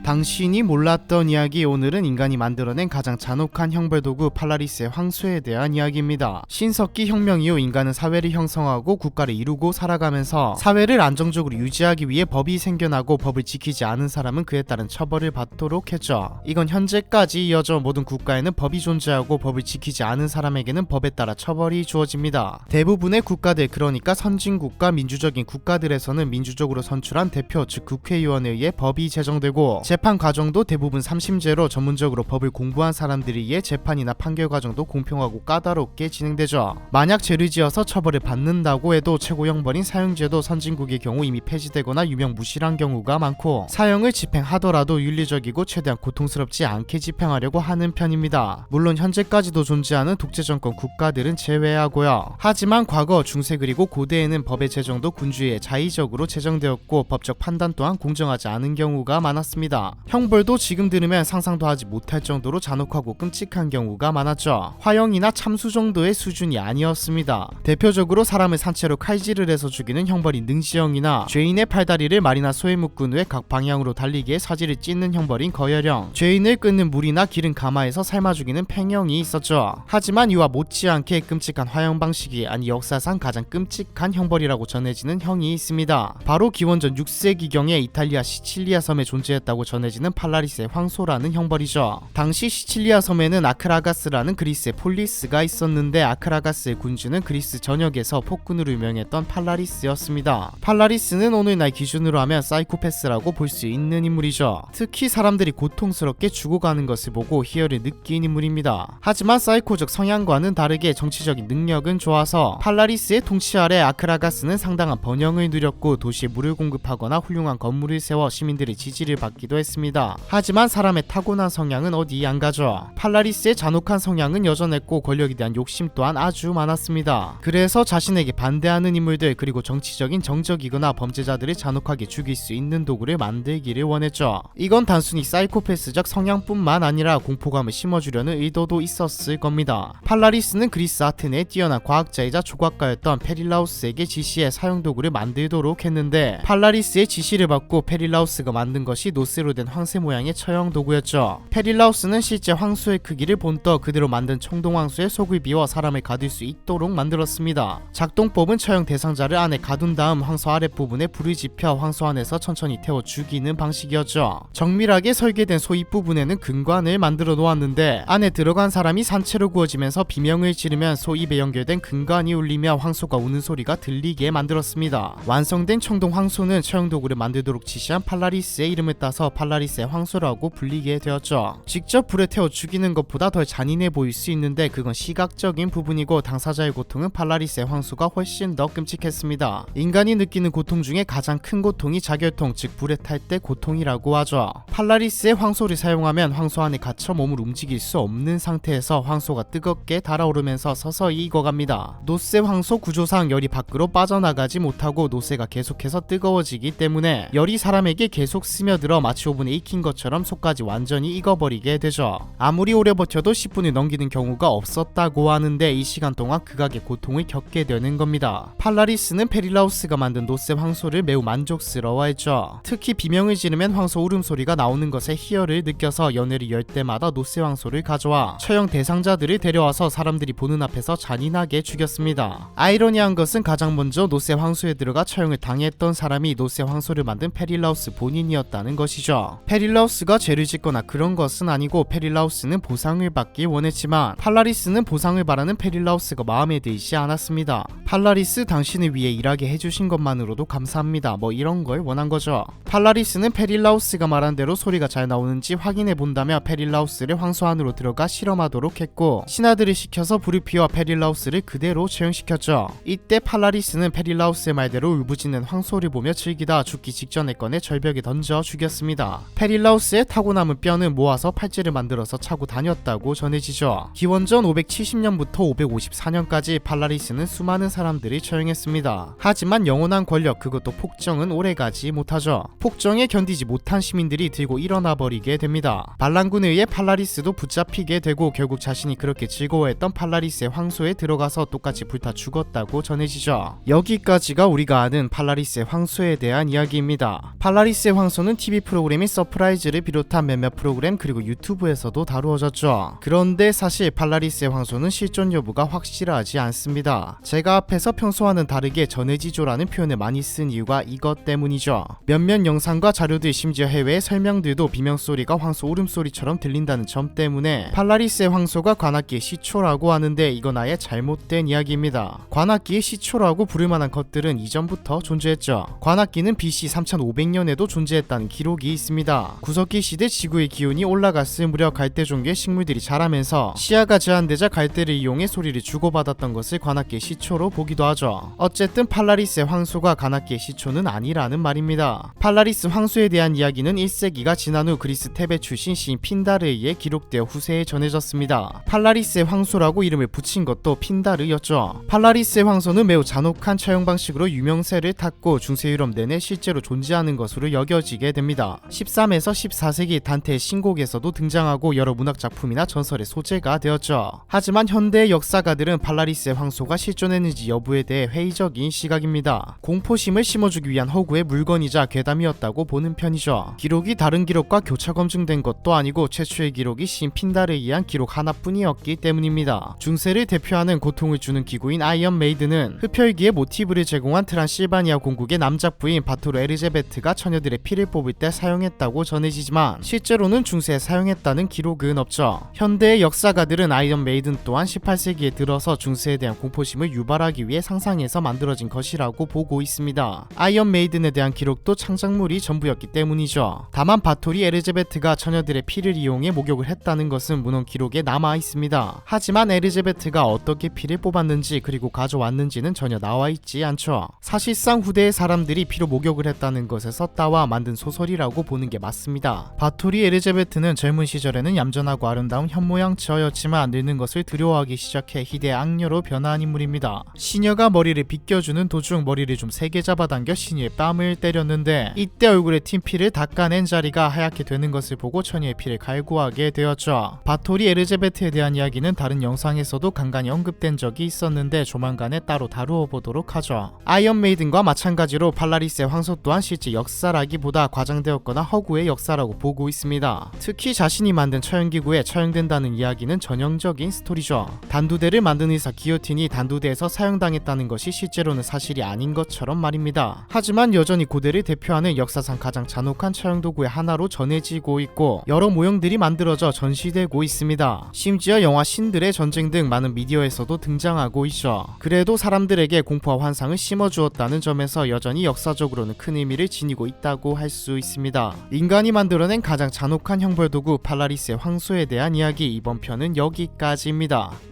당신이 몰랐던 이야기. 오늘은 인간이 만들어낸 가장 잔혹한 형벌도구 팔라리스의 황소에 대한 이야기입니다. 신석기 혁명 이후 인간은 사회를 형성하고 국가를 이루고 살아가면서 사회를 안정적으로 유지하기 위해 법이 생겨나고 법을 지키지 않은 사람은 그에 따른 처벌을 받도록 했죠. 이건 현재까지 이어져 모든 국가에는 법이 존재하고 법을 지키지 않은 사람에게는 법에 따라 처벌이 주어집니다. 대부분의 국가들, 그러니까 선진국가 민주적인 국가들에서는 민주적으로 선출한 대표 즉 국회의원에 의해 법이 제정되고 재판 과정도 대부분 3심제로 전문적으로 법을 공부한 사람들에 의해 재판이나 판결 과정도 공평하고 까다롭게 진행되죠. 만약 죄를 지어서 처벌을 받는다고 해도 최고 형벌인 사형제도 선진국의 경우 이미 폐지되거나 유명무실한 경우가 많고, 사형을 집행하더라도 윤리적이고 최대한 고통스럽지 않게 집행하려고 하는 편입니다. 물론 현재까지도 존재하는 독재정권 국가들은 제외하고요. 하지만 과거, 중세 그리고 고대에는 법의 제정도 군주에 자의적으로 제정되었고 법적 판단 또한 공정하지 않은 경우가 많았습니다. 형벌도 지금 들으면 상상도 하지 못할 정도로 잔혹하고 끔찍한 경우가 많았죠. 화형이나 참수 정도의 수준이 아니었습니다. 대표적으로 사람을 산채로 칼질을 해서 죽이는 형벌인 능지형이나 죄인의 팔다리를 말이나 소에 묶은 후에 각 방향으로 달리게 해 사지를 찢는 형벌인 거열형, 죄인을 끓는 물이나 기름 가마에서 삶아 죽이는 팽형이 있었죠. 하지만 이와 못지않게 끔찍한 화형 방식이, 아니 역사상 가장 끔찍한 형벌이라고 전해지는 형이 있습니다. 바로 기원전 6세기경에 이탈리아 시칠리아 섬에 존재했다고 전해지는 팔라리스의 황소라는 형벌이죠. 당시 시칠리아 섬에는 아크라가스라는 그리스의 폴리스가 있었는데 아크라가스의 군주는 그리스 전역에서 폭군으로 유명했던 팔라리스였습니다. 팔라리스는 오늘날 기준으로 하면 사이코패스라고 볼 수 있는 인물이죠. 특히 사람들이 고통스럽게 죽어가는 것을 보고 희열을 느낀 인물입니다. 하지만 사이코적 성향과는 다르게 정치적인 능력은 좋아서 팔라리스의 통치 아래 아크라가스는 상당한 번영을 누렸고 도시에 물을 공급하거나 훌륭한 건물을 세워 시민들의 지지를 받기도 했습니다. 하지만 사람의 타고난 성향은 어디 안 가죠. 팔라리스의 잔혹한 성향은 여전했고 권력에 대한 욕심 또한 아주 많았습니다. 그래서 자신에게 반대하는 인물들 그리고 정치적인 정적이거나 범죄자들을 잔혹하게 죽일 수 있는 도구를 만들기를 원했죠. 이건 단순히 사이코패스적 성향뿐만 아니라 공포감을 심어주려는 의도도 있었을 겁니다. 팔라리스는 그리스 아테네의 뛰어난 과학자이자 조각가였던 페릴라우스에게 지시해 사용도구를 만들도록 했는데, 팔라리스의 지시를 받고 페릴라우스가 만든 것이 노쇠로 된 황새 모양의 처형 도구였죠. 페릴라우스는 실제 황소의 크기를 본떠 그대로 만든 청동황소의 속을 비워 사람을 가둘 수 있도록 만들었습니다. 작동법은 처형 대상자를 안에 가둔 다음 황소 아랫부분에 불을 지펴 황소 안에서 천천히 태워 죽이는 방식이었죠. 정밀하게 설계된 소 입부분에는 근관을 만들어 놓았는데 안에 들어간 사람이 산채로 구워지면서 비명을 지르면 소 입에 연결된 근관이 울리며 황소가 우는 소리가 들리게 만들었습니다. 완성된 청동 황소는 처형 도구를 만들도록 지시한 팔라리스의 이름을 따서 팔라리스의 황소라고 불리게 되었죠. 직접 불에 태워 죽이는 것보다 더 잔인해 보일 수 있는데 그건 시각적인 부분이고, 당사자의 고통은 팔라리스의 황소가 훨씬 더 끔찍했습니다. 인간이 느끼는 고통 중에 가장 큰 고통이 자결통, 즉 불에 탈 때 고통이라고 하죠. 팔라리스의 황소를 사용하면 황소 안에 갇혀 몸을 움직일 수 없는 상태에서 황소가 뜨겁게 달아오르면서 서서히 익어갑니다. 노쇠 황소 구조상 열이 밖으로 빠져나가지 못하고 노쇠가 계속해서 뜨거워지기 때문에 열이 사람에게 계속 스며들어 마치 오븐에 익힌 것처럼 속까지 완전히 익어버리게 되죠. 아무리 오래 버텨도 10분을 넘기는 경우가 없었다고 하는데 이 시간 동안 극악의 고통을 겪게 되는 겁니다. 팔라리스는 페릴라우스가 만든 노쇠 황소를 매우 만족스러워했죠. 특히 비명을 지르면 황소 울음소리가 나오는 것에 희열을 느껴서 연회를 열 때마다 노쇠 황소를 가져와 처형 대상자들을 데려와서 사람들이 보는 앞에서 잔인하게 죽였습니다. 아이러니한 것은 가장 먼저 노쇠 황소에 들어가 처형을 당했던 사람이 노쇠 황소를 만든 페릴라우스 본인이었다는 것이죠. 페릴라우스가 죄를 짓거나 그런 것은 아니고 페릴라우스는 보상을 받길 원했지만 팔라리스는 보상을 바라는 페릴라우스가 마음에 들지 않았습니다. 팔라리스, 당신을 위해 일하게 해주신 것만으로도 감사합니다. 뭐 이런 걸 원한 거죠. 팔라리스는 페릴라우스가 말한 대로 소리가 잘 나오는지 확인해 본다며 페릴라우스를 황소 안으로 들어가 실험하도록 했고, 신하들을 시켜서 불을 피워 페릴라우스를 그대로 처형시켰죠. 이때 팔라리스는 페릴라우스의 말대로 울부짖는 황소를 보며 즐기다 죽기 직전에 꺼내 절벽에 던져 죽였습니다. 페릴라우스의 타고남은 뼈는 모아서 팔찌를 만들어서 차고 다녔다고 전해지죠. 기원전 570년부터 554년까지 팔라리스는 수많은 사람들이 처형했습니다. 하지만 영원한 권력, 그것도 폭정은 오래가지 못하죠. 폭정에 견디지 못한 시민들이 들고 일어나 버리게 됩니다. 반란군에 의해 팔라리스도 붙잡히게 되고 결국 자신이 그렇게 즐거워했던 팔라리스의 황소에 들어가서 똑같이 불타 죽었다고 전해지죠. 여기까지가 우리가 아는 팔라리스의 황소에 대한 이야기입니다. 팔라리스의 황소는 TV 프로그램 프로그램인 서프라이즈를 비롯한 몇몇 프로그램 그리고 유튜브에서도 다루어졌죠. 그런데 사실 팔라리스의 황소는 실존 여부가 확실하지 않습니다. 제가 앞에서 평소와는 다르게 전해지조라는 표현을 많이 쓴 이유가 이것 때문이죠. 몇몇 영상과 자료들 심지어 해외의 설명들도 비명소리가 황소 울음소리처럼 들린다는 점 때문에 팔라리스의 황소가 관악기의 시초라고 하는데 이건 아예 잘못된 이야기입니다. 관악기의 시초라고 부를 만한 것들은 이전부터 존재했죠. 관악기는 BC 3500년에도 존재했다는 기록이 있습니다. 구석기 시대 지구의 기온이 올라갔을 무렵 갈대 종류의 식물들이 자라면서 시야가 제한되자 갈대를 이용해 소리를 주고받았던 것을 관악기의 시초로 보기도 하죠. 어쨌든 팔라리스의 황소가 관악기의 시초는 아니라는 말입니다. 팔라리스 황소에 대한 이야기는 1세기가 지난 후 그리스 테베 출신 시인 핀다르에 의해 기록되어 후세에 전해졌습니다. 팔라리스의 황소라고 이름을 붙인 것도 핀다르였죠. 팔라리스의 황소는 매우 잔혹한 처형 방식으로 유명세를 탔고 중세 유럽 내내 실제로 존재하는 것으로 여겨지게 됩니다. 13에서 14세기 단테의 신곡에서도 등장하고 여러 문학작품이나 전설의 소재가 되었죠. 하지만 현대의 역사가들은 팔라리스의 황소가 실존했는지 여부에 대해 회의적인 시각입니다. 공포심을 심어주기 위한 허구의 물건이자 괴담이었다고 보는 편이죠. 기록이 다른 기록과 교차 검증된 것도 아니고 최초의 기록이 시인 핀다르에 의한 기록 하나뿐이었기 때문입니다. 중세를 대표하는 고통을 주는 기구인 아이언 메이드는 흡혈귀의 모티브를 제공한 트란실바니아 공국의 남작부인 바토르 에르제베트가 처녀들의 피를 뽑을 때 사용했다고 전해지지만 실제로는 중세에 사용했다는 기록은 없죠. 현대의 역사가들은 아이언 메이든 또한 18세기에 들어서 중세에 대한 공포심을 유발하기 위해 상상해서 만들어진 것이라고 보고 있습니다. 아이언 메이든에 대한 기록도 창작물이 전부였기 때문이죠. 다만 바토리 에르제베트가 처녀들의 피를 이용해 목욕을 했다는 것은 문헌 기록에 남아 있습니다. 하지만 에르제베트가 어떻게 피를 뽑았는지 그리고 가져왔는지는 전혀 나와 있지 않죠. 사실상 후대의 사람들이 피로 목욕을 했다는 것에서 따와 만든 소설이라고 보는 게 맞습니다. 바토리 에르제베트는 젊은 시절에는 얌전하고 아름다운 현모양처였지만 늙는 것을 두려워하기 시작해 희대의 악녀로 변화한 인물입니다. 시녀가 머리를 빗겨주는 도중 머리를 좀 세게 잡아당겨 시녀의 뺨을 때렸는데 이때 얼굴에 튄 피를 닦아낸 자리가 하얗게 되는 것을 보고 처녀의 피를 갈구하게 되었죠. 바토리 에르제베트에 대한 이야기는 다른 영상에서도 간간히 언급된 적이 있었는데 조만간에 따로 다루어 보도록 하죠. 아이언 메이든과 마찬가지로 팔라리스의 황소 또한 실제 역사라기보다 과장되었거나 허구의 역사라고 보고 있습니다. 특히 자신이 만든 처형기구에 처형된다는 이야기는 전형적인 스토리죠. 단두대를 만든 의사 기요틴이 단두대에서 사용당했다는 것이 실제로는 사실이 아닌 것처럼 말입니다. 하지만 여전히 고대를 대표하는 역사상 가장 잔혹한 처형도구의 하나로 전해지고 있고 여러 모형들이 만들어져 전시되고 있습니다. 심지어 영화 신들의 전쟁 등 많은 미디어에서도 등장하고 있죠. 그래도 사람들에게 공포와 환상을 심어주었다는 점에서 여전히 역사적으로는 큰 의미를 지니고 있다고 할 수 있습니다. 인간이 만들어낸 가장 잔혹한 형벌도구 팔라리스의 황소에 대한 이야기, 이번 편은 여기까지입니다.